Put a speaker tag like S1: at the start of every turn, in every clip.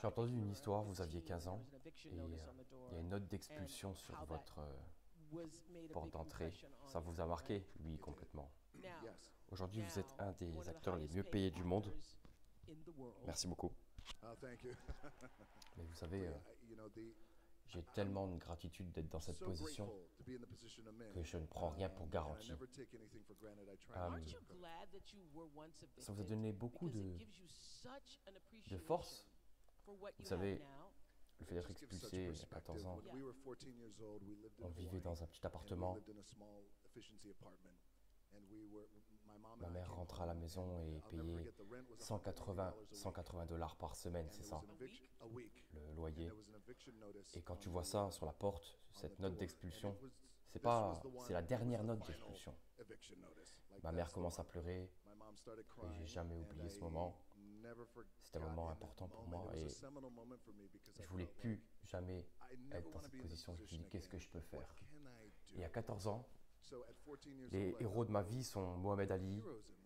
S1: J'ai entendu une histoire, vous aviez 15 ans, et il y a une note d'expulsion sur votre porte d'entrée. Ça vous a marqué, oui, complètement. Aujourd'hui, vous êtes un des acteurs les mieux payés du monde. Merci beaucoup. Mais vous savez, j'ai tellement de gratitude d'être dans cette position que je ne prends rien pour garanti. Ça vous a donné beaucoup de force. Vous savez, le fait d'être expulsé à 14 ans, on vivait dans un petit appartement. Ma mère rentre à la maison et payait 180 dollars par semaine, c'est ça, le loyer. Et quand tu vois ça sur la porte, cette note d'expulsion, c'est la dernière note d'expulsion. Ma mère commence à pleurer et j'ai jamais oublié ce moment. C'était un moment important pour moi et je voulais plus jamais être dans cette position. Je me suis dit, qu'est-ce que je peux faire? Et à 14 ans, les héros de ma vie sont Mohamed Ali,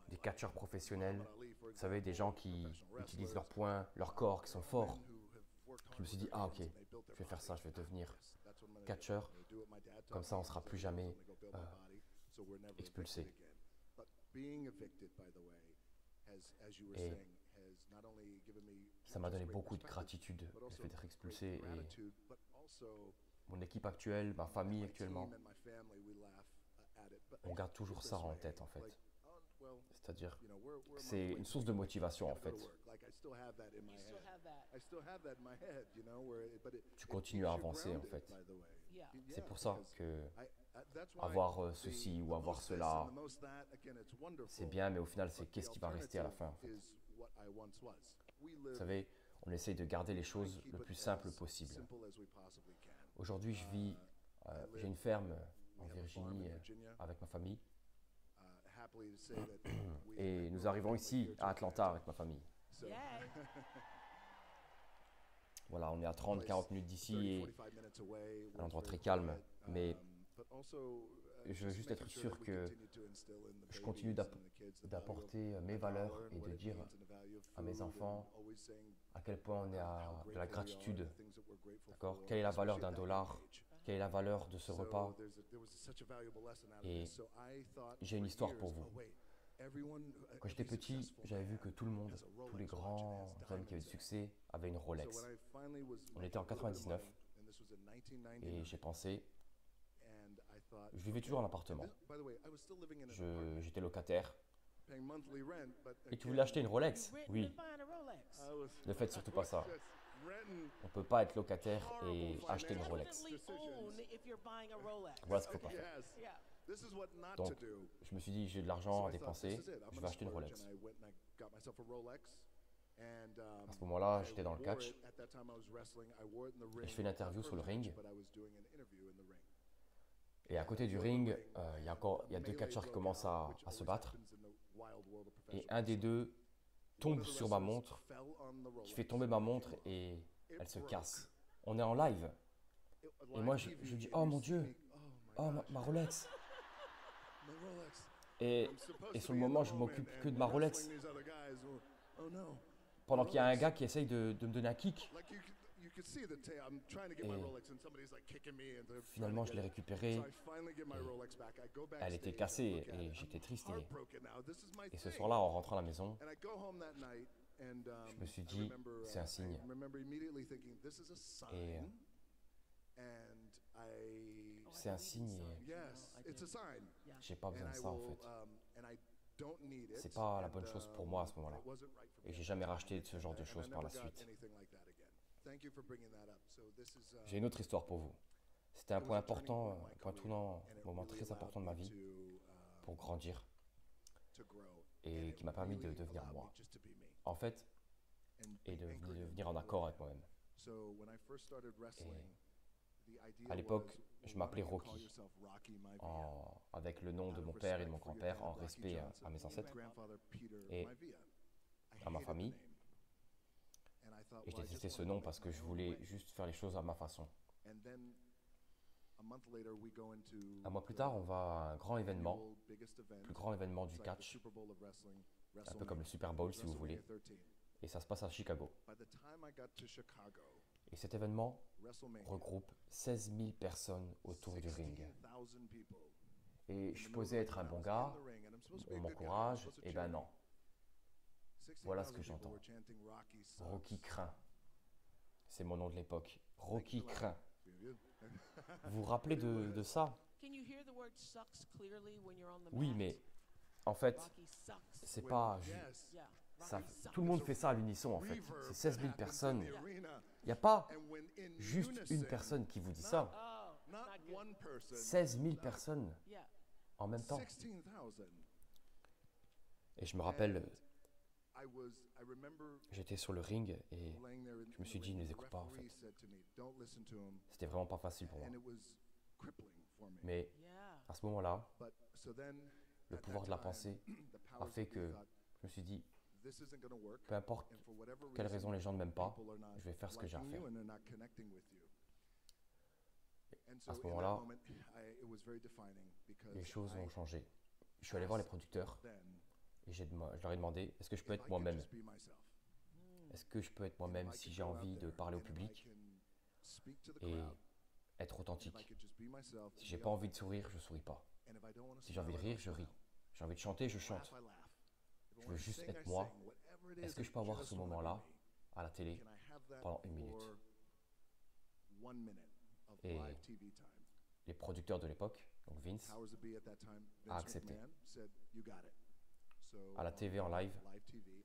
S1: des catcheurs professionnels, vous savez, des gens qui utilisent leurs poings, leur corps, qui sont forts. Je me suis dit, ah ok, je vais faire ça, je vais devenir catcheur, comme ça on ne sera plus jamais expulsé. Et ça m'a donné beaucoup de gratitude, le fait d'être expulsé. Et mon équipe actuelle, ma famille actuellement, on garde toujours ça en tête en fait. C'est-à-dire, c'est une source de motivation en fait. Tu continues à avancer en fait. C'est pour ça que avoir ceci ou avoir cela, c'est bien, mais au final, c'est qu'est-ce qui va rester à la fin en fait. Vous savez, on essaye de garder les choses le plus simple possible. Aujourd'hui, j'ai une ferme en Virginie avec ma famille. Et nous arrivons ici à Atlanta avec ma famille. Voilà, on est à 30-40 minutes d'ici et un endroit très calme. Mais je veux juste être sûr que je continue d'apporter mes valeurs et de dire à mes enfants à quel point on est à de la gratitude. D'accord? Quelle est la valeur d'un dollar? Quelle est la valeur de ce repas? Et j'ai une histoire pour vous. Quand j'étais petit, j'avais vu que tout le monde, tous les grands hommes qui avaient du succès, avaient une Rolex. On était en 99 et j'ai pensé, je vivais toujours en appartement. J'étais locataire. Et tu voulais acheter une Rolex? Oui. Ne faites surtout pas ça. On ne peut pas être locataire et acheter une Rolex. Voilà ce qu'il ne faut pas faire. Donc, je me suis dit, j'ai de l'argent à dépenser, je vais acheter une Rolex. À ce moment-là, j'étais dans le catch et je fais une interview sur le ring. Et à côté du ring, il y a deux catcheurs qui commencent à se battre. Et un des deux tombe sur ma montre, qui fait tomber ma montre et elle se casse. On est en live. Et moi, je dis, oh mon Dieu, oh ma Rolex. Et sur le moment, je m'occupe que de ma Rolex. Pendant qu'il y a un gars qui essaye de me donner un kick. Et finalement, je l'ai récupérée. Et elle était cassée et j'étais triste. Et ce soir-là, en rentrant à la maison, je me suis dit, c'est un signe. Et c'est un signe et j'ai pas besoin de ça en fait. C'est pas la bonne chose pour moi à ce moment-là. Et j'ai jamais racheté ce genre de choses par la suite. J'ai une autre histoire pour vous. C'était un point important, un point tournant, un moment très important de ma vie pour grandir et qui m'a permis de devenir moi. En fait, et de devenir en accord avec moi-même. Et à l'époque, je m'appelais Rocky, avec le nom de mon père et de mon grand-père, en respect à mes ancêtres et à ma famille. Et je détestais ce nom parce que je voulais juste faire les choses à ma façon. Un mois plus tard, on va à un grand événement, le plus grand événement du catch, un peu comme le Super Bowl si vous voulez. Et ça se passe à Chicago.
S2: By the time I got to Chicago,
S1: Et cet événement
S2: WrestleMania,
S1: regroupe 16 000 personnes autour du ring.
S2: 16,000 people.
S1: Et je suis supposé être un bon gars, on m'encourage, et ben non. Voilà ce que j'entends. Rocky craint. C'est mon nom de l'époque. Rocky craint. Vous vous rappelez de ça? Oui, mais en fait, c'est pas... tout le monde fait ça à l'unisson, en fait. C'est 16 000 personnes. Il n'y a pas juste une personne qui vous dit ça. 16 000 personnes en même temps. Et je me rappelle, j'étais sur le ring et je me suis dit, ne les écoute pas en fait. C'était vraiment pas facile pour moi. Mais à ce moment-là, le pouvoir de la pensée a fait que je me suis dit, peu importe quelle raison les gens ne m'aiment pas, je vais faire ce que j'ai à faire. À ce moment-là, les choses ont changé. Je suis allé voir les producteurs et je leur ai demandé, est-ce que je peux être moi-même? Est-ce que je peux être moi-même si j'ai envie de parler au public et être authentique? Si j'ai pas envie de sourire, je souris pas. Si j'ai envie de rire, je ris. J'ai envie de chanter, je chante. Je veux juste être moi. Est-ce que je peux avoir ce moment-là à la télé pendant 1 minute? Et les producteurs de l'époque, donc Vince, a accepté. À la TV en live,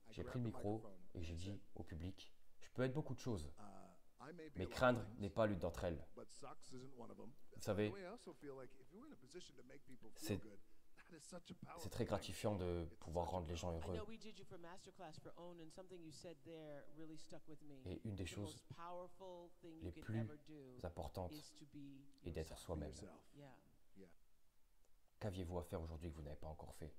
S1: j'ai pris le micro et j'ai dit au public, je peux être beaucoup de choses, mais craindre n'est pas l'une d'entre elles. Vous savez, c'est très gratifiant de pouvoir rendre les gens heureux. Et une des choses les plus importantes est d'être soi-même. Qu'aviez-vous à faire aujourd'hui que vous n'avez pas encore fait?